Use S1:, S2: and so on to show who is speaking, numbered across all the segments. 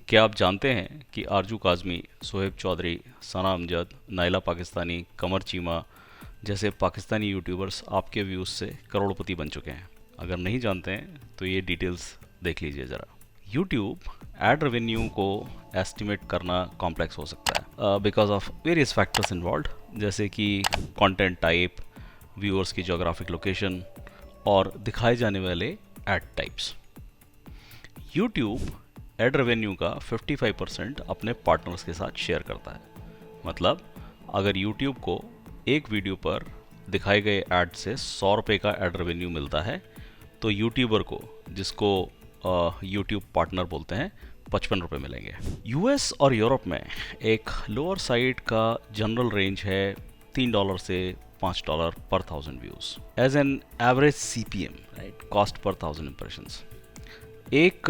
S1: क्या आप जानते हैं कि आरजू काज़मी, शोएब चौधरी, सना अमजद, नाइला पाकिस्तानी, कमर चीमा जैसे पाकिस्तानी यूट्यूबर्स आपके व्यूज़ से करोड़पति बन चुके हैं? अगर नहीं जानते हैं तो ये डिटेल्स देख लीजिए ज़रा। यूट्यूब एड रेवेन्यू को एस्टिमेट करना कॉम्प्लेक्स हो सकता है because of various factors involve, जैसे कि कंटेंट टाइप, व्यूअर्स की जोग्राफिक लोकेशन और दिखाए जाने वाले ad types. YouTube ad revenue का 55% अपने पार्टनर्स के साथ शेयर करता है। मतलब अगर यूट्यूब को एक वीडियो पर दिखाए गए ऐड से 100 रुपये का एड रेवेन्यू मिलता है, तो यूट्यूबर को, जिसको यूट्यूब पार्टनर बोलते हैं, 55 रुपये मिलेंगे। यूएस और यूरोप में एक लोअर साइड का जनरल रेंज है $3 से $5 पर 1000 views as an average CPM, right, cost per 1000 impressions. एक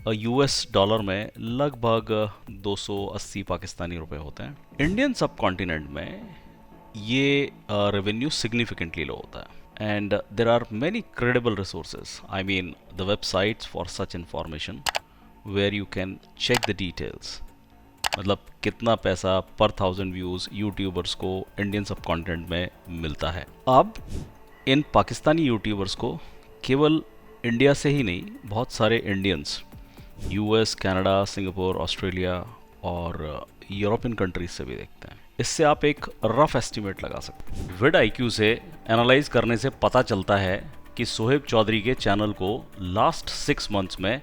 S1: यूएस डॉलर में लगभग 280 पाकिस्तानी रुपए होते हैं। इंडियन सब कॉन्टिनेंट में ये रेवेन्यू सिग्निफिकेंटली लो होता है and there are many credible resources, I mean the websites for such information where you can check the details. मतलब कितना पैसा पर 1000 व्यूज़ यूट्यूबर्स को इंडियन सब कॉन्टिनेंट में मिलता है। अब इन पाकिस्तानी यूट्यूबर्स को केवल इंडिया से ही नहीं, बहुत सारे Indians US, Canada, Singapore, Australia और यूरोपियन कंट्रीज से भी देखते हैं। इससे आप एक रफ एस्टिमेट लगा सकते हैं। विड IQ से एनालाइज करने से पता चलता है कि शोएब चौधरी के चैनल को लास्ट 6 मंथ्स में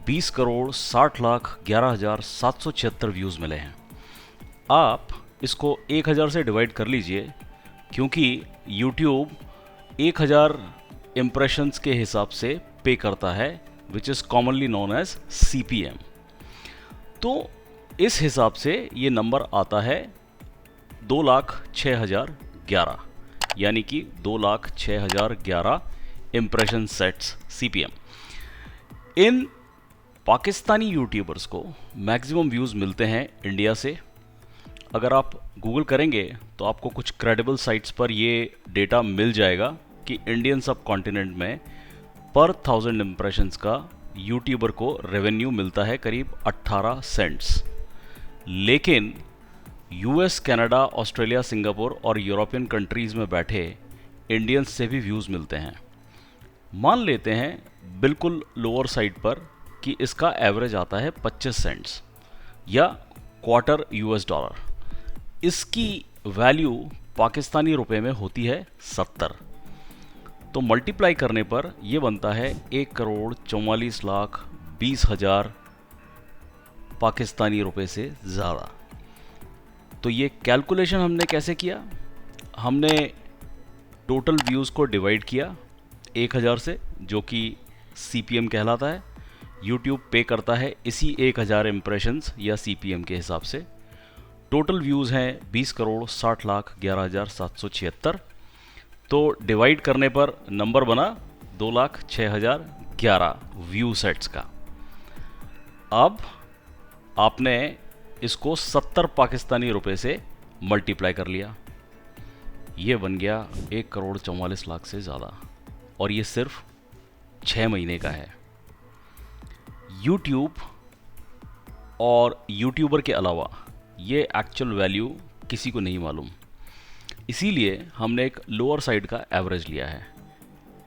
S1: 20,60,11,776 व्यूज़ मिले हैं। आप इसको 1000 से डिवाइड कर लीजिए, क्योंकि यूट्यूब 1000 इम्प्रेशंस के हिसाब से पे करता है, which is commonly known as CPM। तो इस हिसाब से ये नंबर आता है 2,06,011, यानी कि 2,06,011 इम्प्रेशन सेट्स CPM। इन पाकिस्तानी यूट्यूबर्स को मैक्सिमम व्यूज़ मिलते हैं इंडिया से। अगर आप गूगल करेंगे तो आपको कुछ क्रेडिबल साइट्स पर ये डेटा मिल जाएगा कि इंडियन सब कॉन्टिनेंट में पर 1000 इम्प्रेशंस का यूट्यूबर को रेवेन्यू मिलता है करीब 18 सेंट्स। लेकिन यूएस, कनाडा, ऑस्ट्रेलिया, सिंगापुर और यूरोपियन कंट्रीज़ में बैठे इंडियंस से भी व्यूज़ मिलते हैं। मान लेते हैं बिल्कुल लोअर साइड पर कि इसका एवरेज आता है 25 सेंट्स या क्वार्टर $। इसकी वैल्यू पाकिस्तानी रुपए में होती है 70। तो मल्टीप्लाई करने पर यह बनता है 1,44,20,000 पाकिस्तानी रुपए से ज़्यादा। तो ये कैलकुलेशन हमने कैसे किया? हमने टोटल व्यूज़ को डिवाइड किया 1000 से, जो कि CPM कहलाता है। यूट्यूब पे करता है इसी 1000 इम्प्रेशंस या CPM के हिसाब से। टोटल व्यूज़ हैं 20,60,11,776। तो डिवाइड करने पर नंबर बना 2,06,011 व्यू सेट्स का। अब आपने इसको 70 पाकिस्तानी रुपए से मल्टीप्लाई कर लिया, ये बन गया 1,44,00,000 से ज़्यादा, और ये सिर्फ 6 महीने का है। यूट्यूब और यूट्यूबर के अलावा ये एक्चुअल वैल्यू किसी को नहीं मालूम, इसीलिए हमने एक लोअर साइड का एवरेज लिया है।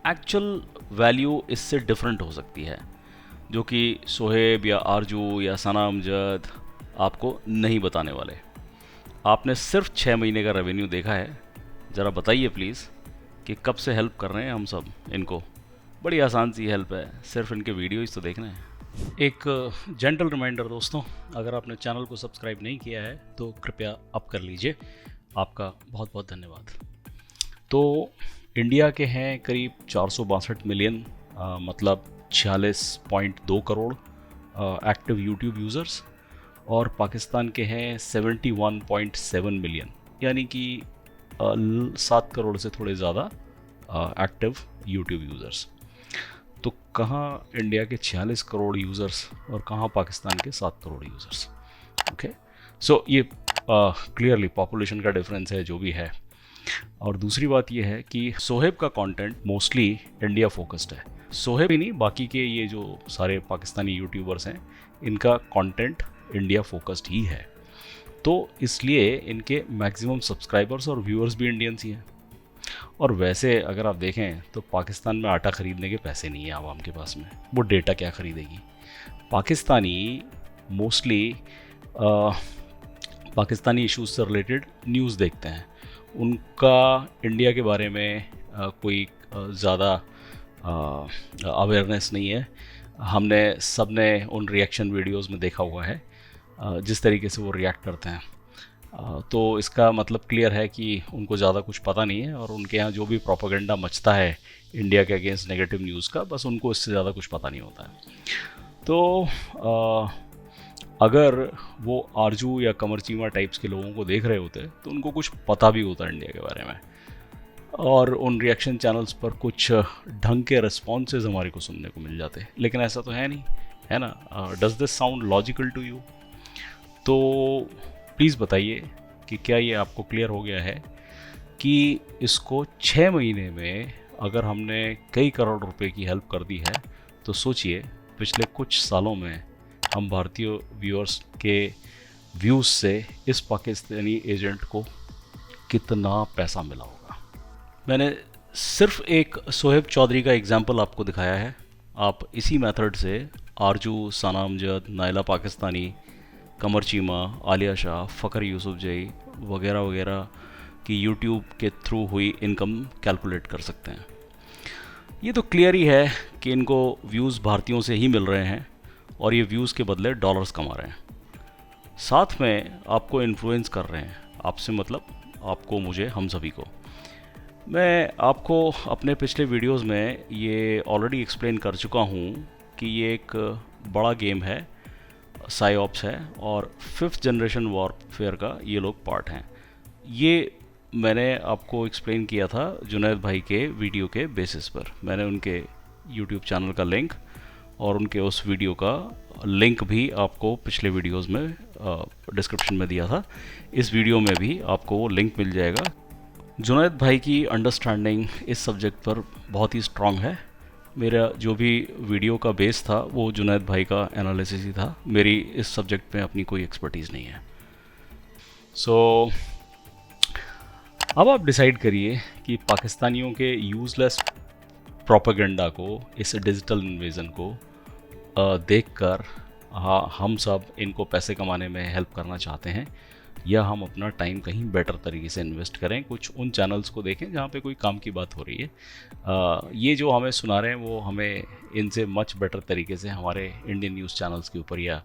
S1: एक्चुअल वैल्यू इससे डिफरेंट हो सकती है, जो कि शोएब या आरजू या सना अमजद आपको नहीं बताने वाले। आपने सिर्फ 6 महीने का रेवेन्यू देखा है। ज़रा बताइए प्लीज़ कि कब से हेल्प कर रहे हैं हम सब इनको। बड़ी आसान सी हेल्प है, सिर्फ इनके वीडियोज़ तो देखना है। एक जेंटल रिमाइंडर दोस्तों, अगर आपने चैनल को सब्सक्राइब नहीं किया है तो कृपया अब कर लीजिए। आपका बहुत बहुत धन्यवाद। तो इंडिया के हैं करीब 462 मिलियन, मतलब 46.2 करोड़ एक्टिव यूट्यूब यूज़र्स, और पाकिस्तान के हैं 71.7 मिलियन, यानी कि 7 करोड़ से थोड़े ज़्यादा एक्टिव यूट्यूब यूज़र्स। तो कहाँ इंडिया के 46 करोड़ यूज़र्स और कहाँ पाकिस्तान के 7 करोड़ यूज़र्स। ओके, सो ये क्लियरली पॉपुलेशन का डिफरेंस है जो भी है। और दूसरी बात ये है कि शोएब का कंटेंट मोस्टली इंडिया फोकस्ड है, सोहेब ही नहीं, बाकी के ये जो सारे पाकिस्तानी यूट्यूबर्स हैं, इनका कंटेंट इंडिया फोकस्ड ही है, तो इसलिए इनके मैक्सिमम सब्सक्राइबर्स और व्यूअर्स भी इंडियंस ही हैं। और वैसे अगर आप देखें तो पाकिस्तान में आटा ख़रीदने के पैसे नहीं है आवाम के पास में, वो डेटा क्या ख़रीदेगी। पाकिस्तानी मोस्टली पाकिस्तानी इश्यूज से रिलेटेड न्यूज़ देखते हैं, उनका इंडिया के बारे में कोई ज़्यादा अवेयरनेस नहीं है। हमने सब ने उन रिएक्शन वीडियोस में देखा हुआ है जिस तरीके से वो रिएक्ट करते हैं, तो इसका मतलब क्लियर है कि उनको ज़्यादा कुछ पता नहीं है, और उनके यहाँ जो भी प्रोपेगेंडा मचता है इंडिया के अगेंस्ट नेगेटिव न्यूज़ का, बस उनको इससे ज़्यादा कुछ पता नहीं होता है। तो अगर वो आरजू या कमर चीमा टाइप्स के लोगों को देख रहे होते तो उनको कुछ पता भी होता इंडिया के बारे में, और उन रिएक्शन चैनल्स पर कुछ ढंग के रिस्पॉन्सेज हमारे को सुनने को मिल जाते। लेकिन ऐसा तो है नहीं, है ना। Does this sound logical to you? तो प्लीज़ बताइए कि क्या ये आपको क्लियर हो गया है कि इसको 6 महीने में अगर हमने कई करोड़ रुपए की हेल्प कर दी है, तो सोचिए पिछले कुछ सालों में हम भारतीय व्यूअर्स के व्यूज़ से इस पाकिस्तानी एजेंट को कितना पैसा मिला होगा। मैंने सिर्फ एक सोहेब चौधरी का एग्जाम्पल आपको दिखाया है। आप इसी मेथड से आरजू, सना अमजद, नाइला पाकिस्तानी, कमर चीमा, आलिया शाह, फ़खर यूसुफजई वगैरह वगैरह की यूट्यूब के थ्रू हुई इनकम कैलकुलेट कर सकते हैं। ये तो क्लियर ही है कि इनको व्यूज़ भारतीयों से ही मिल रहे हैं, और ये व्यूज़ के बदले डॉलर्स कमा रहे हैं, साथ में आपको इन्फ्लुएंस कर रहे हैं। आपसे मतलब आपको, मुझे, हम सभी को। मैं आपको अपने पिछले वीडियोस में ये ऑलरेडी एक्सप्लेन कर चुका हूँ कि ये एक बड़ा गेम है, साइऑप्स है, और 5th जनरेशन वॉरफेयर का ये लोग पार्ट हैं। ये मैंने आपको एक्सप्लेन किया था जुनैद भाई के वीडियो के बेसिस पर। मैंने उनके यूट्यूब चैनल का लिंक और उनके उस वीडियो का लिंक भी आपको पिछले वीडियोस में डिस्क्रिप्शन में दिया था। इस वीडियो में भी आपको वो लिंक मिल जाएगा। जुनैद भाई की अंडरस्टैंडिंग इस सब्जेक्ट पर बहुत ही स्ट्रांग है। मेरा जो भी वीडियो का बेस था वो जुनैद भाई का एनालिसिस ही था। मेरी इस सब्जेक्ट में अपनी कोई एक्सपर्टीज़ नहीं है। सो अब आप डिसाइड करिए कि पाकिस्तानियों के यूज़लेस प्रोपेगेंडा को, इस डिजिटल इन्वेजन को देखकर हम सब इनको पैसे कमाने में हेल्प करना चाहते हैं, या हम अपना टाइम कहीं बेटर तरीके से इन्वेस्ट करें, कुछ उन चैनल्स को देखें जहाँ पे कोई काम की बात हो रही है। ये जो हमें सुना रहे हैं वो हमें इनसे मच बेटर तरीके से हमारे इंडियन न्यूज़ चैनल्स के ऊपर या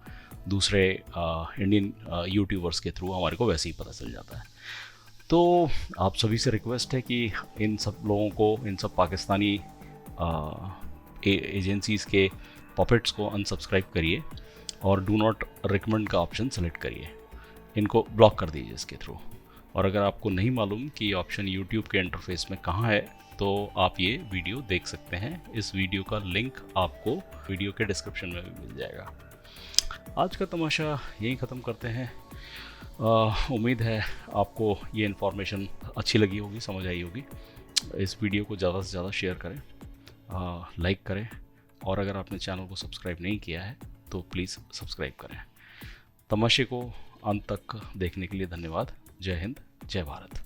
S1: दूसरे इंडियन यूट्यूबर्स के थ्रू हमारे को वैसे ही पता चल जाता है। तो आप सभी से रिक्वेस्ट है कि इन सब लोगों को, इन सब पाकिस्तानी एजेंसीज़ के पॉपेट्स को अनसब्सक्राइब करिए और डू नॉट रिकमेंड का ऑप्शन सेलेक्ट करिए। इनको ब्लॉक कर दीजिए इसके थ्रू। और अगर आपको नहीं मालूम कि ये ऑप्शन यूट्यूब के इंटरफेस में कहाँ है, तो आप ये वीडियो देख सकते हैं। इस वीडियो का लिंक आपको वीडियो के डिस्क्रिप्शन में भी मिल जाएगा। आज का तमाशा यहीं ख़त्म करते हैं। उम्मीद है आपको ये इन्फॉर्मेशन अच्छी लगी होगी, समझ आई होगी। इस वीडियो को ज़्यादा से ज़्यादा शेयर करें, लाइक करें, और अगर आपने चैनल को सब्सक्राइब नहीं किया है तो प्लीज़ सब्सक्राइब करें। तमाशे को अंत तक देखने के लिए धन्यवाद। जय हिंद, जय भारत।